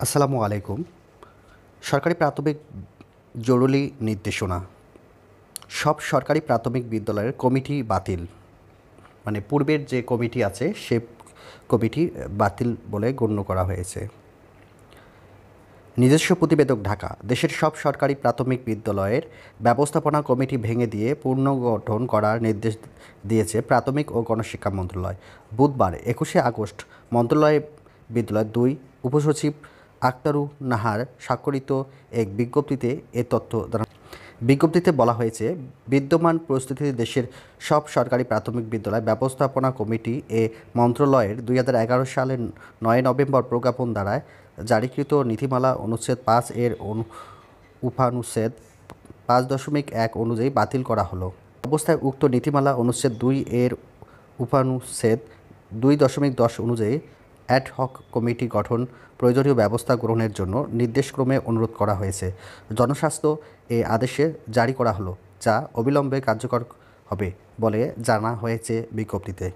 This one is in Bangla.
আসসালামু আলাইকুম। সরকারি প্রাথমিক জরুরি নির্দেশনা। সব সরকারি প্রাথমিক বিদ্যালয়ের কমিটি বাতিল। মানে পূর্বের যে কমিটি আছে সে কমিটি বাতিল বলে গণ্য করা হয়েছে। নিজস্ব প্রতিবেদক ঢাকা। দেশের সব সরকারি প্রাথমিক বিদ্যালয়ের ব্যবস্থাপনা কমিটি ভেঙে দিয়ে পুনর্গঠন করার নির্দেশ দিয়েছে প্রাথমিক ও গণশিক্ষা মন্ত্রণালয়। বুধবার ২১শে আগস্ট বিদ্যালয় ২ উপসচিব আক্তারুন নাহার স্বাক্ষরিত এক বিজ্ঞপ্তিতে এ তথ্য জানান। বিজ্ঞপ্তিতে বলা হয়েছে, বিদ্যমান পরিস্থিতিতে দেশের সব সরকারি প্রাথমিক বিদ্যালয় ব্যবস্থাপনা কমিটি এ মন্ত্রণালয়ের ২০১১ সালের ৯ নভেম্বর প্রজ্ঞাপন দ্বারা জারিকৃত নীতিমালা অনুচ্ছেদ ৫ এর উপানুচ্ছেদ ৫.১ অনুযায়ী বাতিল করা হলো। অবস্থায় উক্ত নীতিমালা অনুচ্ছেদ ২ এর উপানুচ্ছেদ ২.১০ অনুযায়ী অ্যাডহক কমিটি গঠন প্রয়োজনীয় ব্যবস্থা গ্রহণের জন্য নির্দেশক্রমে অনুরোধ করা হয়েছে। জনস্বাস্থ্য এ আদেশে জারি করা হলো, যা অবিলম্বে কার্যকর হবে বলে জানা হয়েছে বিজ্ঞপ্তিতে।